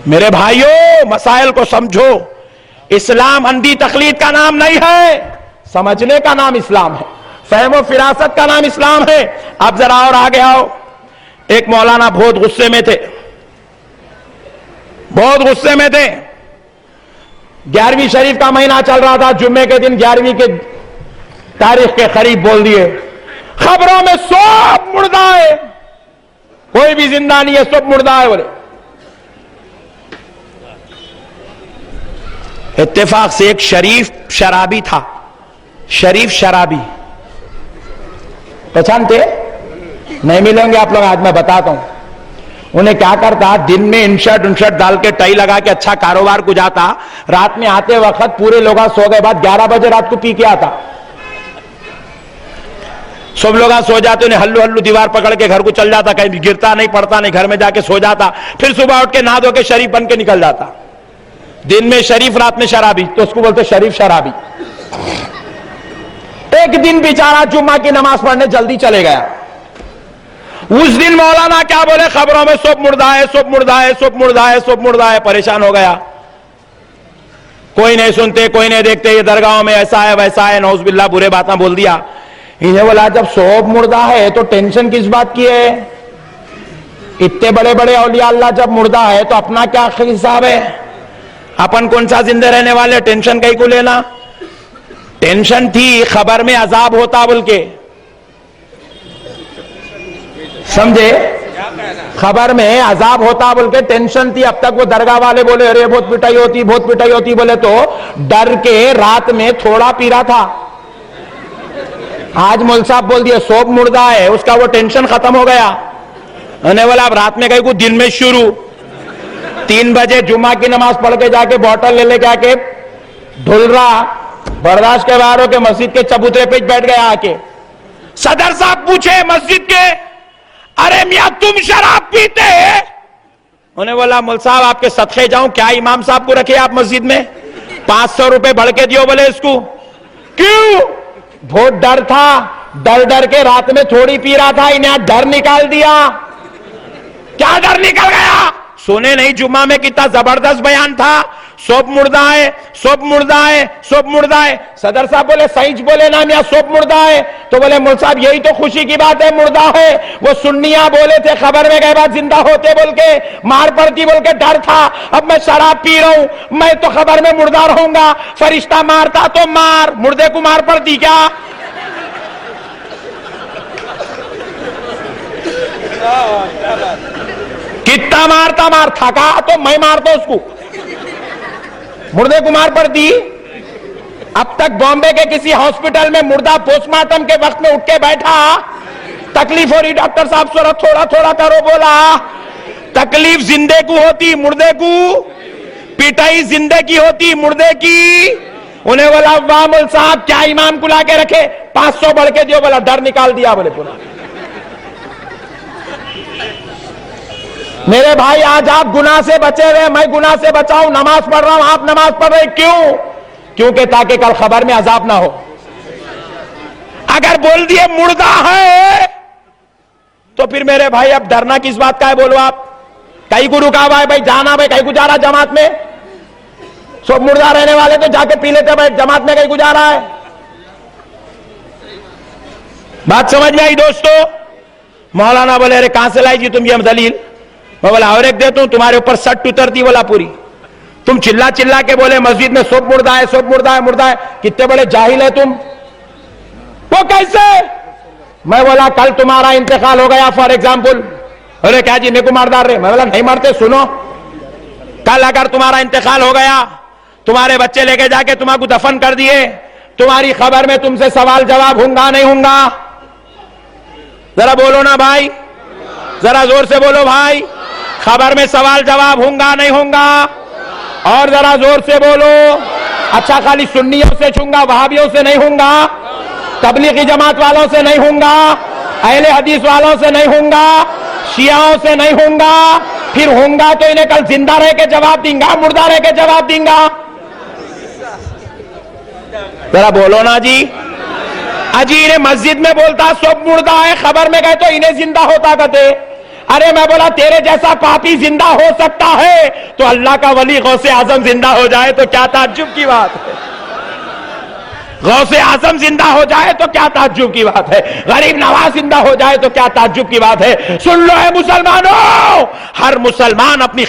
मेरे भाइयों, मसाइल को समझो। इस्लाम अंधी तकलीद का नाम नहीं है, समझने का नाम इस्लाम है, फहमो फिरासत का नाम इस्लाम है। अब जरा और आगे आओ। एक मौलाना बहुत गुस्से में थे, बहुत गुस्से में थे। 11वीं शरीफ का महीना चल रहा था, जुम्मे के दिन 11वीं के तारीख के करीब बोल दिए, खबरों में सब मुर्दा है, कोई भी जिंदा नहीं है, सब मुर्दा है। बोले इत्तेफाक से एक शरीफ शराबी था, शरीफ शराबी, पहचानते? नहीं मिलेंगे आप लोग, आज मैं बताता हूं। उन्हें क्या करता, दिन में इनशर्ट उनशर्ट डाल के टाई लगा के अच्छा कारोबार को जाता, रात में आते वक्त पूरे लोग सो गए, बाद 11 बजे रात को पी के आता। सब लोग सो जाते, उन्हें हल्लू हल्लू दीवार पकड़ के घर को चल जाता, कहीं गिरता नहीं पड़ता नहीं, घर में जाके सो जाता। फिर सुबह उठ के नहा धो के शरीफ बन के निकल जाता। दिन में शरीफ, रात में शराबी, तो उसको बोलते शरीफ शराबी। एक दिन बेचारा जुम्मा की नमाज पढ़ने जल्दी चले गया। उस दिन मौलाना क्या बोले, खबरों में सब मुर्दा है, सब मुर्दा है, सब मुर्दा है, सब मुर्दा है। परेशान हो गया, कोई नहीं सुनते, कोई नहीं देखते, ये दरगाहों में ऐसा है वैसा है, नौज बिल्ला बुरे बातें बोल दिया। इन्हें बोला जब सब मुर्दा है तो टेंशन किस बात की है? इतने बड़े बड़े औलिया अल्लाह जब मुर्दा है तो अपना क्या हिसाब है? अपन कौन सा जिंदे रहने वाले, टेंशन कहीं को लेना? टेंशन थी खबर में अजाब होता बोल के, समझे? खबर में अजाब होता बोल के टेंशन थी। अब तक वो दरगाह वाले बोले अरे बहुत पिटाई होती, बहुत पिटाई होती, बोले तो डर के रात में थोड़ा पी रहा था। आज मौलवी साहब बोल दिया सोब मुर्दा है, उसका वो टेंशन खत्म हो गया। उन्हें बोला अब रात में कहीं को दिन में शुरू, 3 बजे जुम्मा की नमाज पढ़ के जाके बोतल ले लेके आके ढुल रहा, बर्दाश्त के बाहर होके मस्जिद के चबूतरे पे बैठ गया आके। सदर साहब पूछे मस्जिद के, अरे मियां तुम शराब पीते हैं? उन्हें बोला मौलवी साहब आपके सदके जाऊं, क्या इमाम साहब को रखे आप मस्जिद में, 500 रुपए बढ़ के दियो। बोले इसको क्यों? बहुत डर था, डर डर के रात में थोड़ी पी रहा था, इन्हें डर निकाल दिया। क्या डर निकल गया? सुने नहीं जुम्मा में कितना जबरदस्त बयान था, सोब मुर्दा है, सोब मुर्दा है, सोब मुर्दा है। सदर साहब बोले सही बोले ना मियां, सोब मुर्दा है। तो बोले मौलवी साहब यही तो खुशी की बात है, मुर्दा है। वो सुन्निया बोले थे खबर में गए बाद जिंदा होते बोल के, मार पड़ती बोल के डर था। अब मैं शराब पी रहा हूं, मैं तो खबर में मुर्दा रहूंगा, फरिश्ता मारता तो मार, मुर्दे को मार पड़ती क्या? कितना मारता, मार थका तो मैं मारता उसको, मुर्दे को मार पड़ती। अब तक बॉम्बे के किसी हॉस्पिटल में मुर्दा पोस्टमार्टम के वक्त में उठ के बैठा, तकलीफ हो रही, डॉक्टर साहब थोड़ा थोड़ा करो, बोला तकलीफ जिंदे को होती, मुर्दे को पिटाई जिंदे की होती, मुर्दे की। उन्हें बोला वाह मौलवी साहब क्या इमाम को ला के रखे, 500 बढ़ के दियो। बोला डर निकाल दिया। बोले पूरा। मेरे भाई आज आप गुनाह से बचे हुए, मैं गुनाह से बचाऊं, नमाज पढ़ रहा हूं, आप नमाज पढ़ रहे, क्यों? क्योंकि ताकि कल खबर में अजाब ना हो। अगर बोल दिए मुर्दा है तो फिर मेरे भाई अब डरना किस बात का है? बोलो आप, कहीं को रुका हुआ है भाई, जाना भाई, कहीं को जा रहा जमात में, सब मुर्दा रहने वाले तो जाके पी लेते भाई, जमात में कहीं को जा रहा है। बात समझ में आई दोस्तों? मौलाना बोले अरे कहां से लाई जी तुम ये दलील? मैं बोला और एक देता हूं, तुम्हारे ऊपर सट उतरती। बोला पूरी। तुम चिल्ला चिल्ला के बोले मस्जिद में सब मुर्दा है, सब मुर्दा है, मुर्दा है, कितने बड़े जाहिल है तुम। वो कैसे? मैं बोला कल तुम्हारा इंतकाल हो गया फॉर एग्जाम्पल। अरे क्या जी मेरे को मार डाल रहे? मैं बोला नहीं मारते, सुनो, कल अगर तुम्हारा इंतकाल हो गया, तुम्हारे बच्चे लेके जाके तुम्हारे दफन कर दिए, तुम्हारी खबर में तुमसे सवाल जवाब होगा नहीं होगा? जरा बोलो ना भाई, जरा जोर से बोलो भाई, खबर में सवाल जवाब होगा नहीं होगा? और जरा जोर से बोलो। अच्छा खाली सुन्नियों से छूंगा, वहाबियों से नहीं होगा, तबलीगी जमात वालों से नहीं होगा, अहले हदीस वालों से नहीं होगा, शियाओं से नहीं होगा। फिर होगा तो इन्हें कल जिंदा रह के जवाब देंगे, मुर्दा रह के जवाब देंगे? जरा बोलो ना जी। अजी इन्हें मस्जिद में बोलता सब मुर्दा है, खबर में गए तो इन्हें जिंदा होता कहते। अरे मैं बोला तेरे जैसा पापी जिंदा हो सकता है तो अल्लाह का वली गौसे आजम जिंदा हो जाए तो क्या ताज्जुब की बात है। गौसे आजम जिंदा हो जाए तो क्या ताज्जुब की बात है। गरीब नवाज जिंदा हो जाए तो क्या ताज्जुब की बात है। सुन लो है मुसलमानों, हर मुसलमान अपनी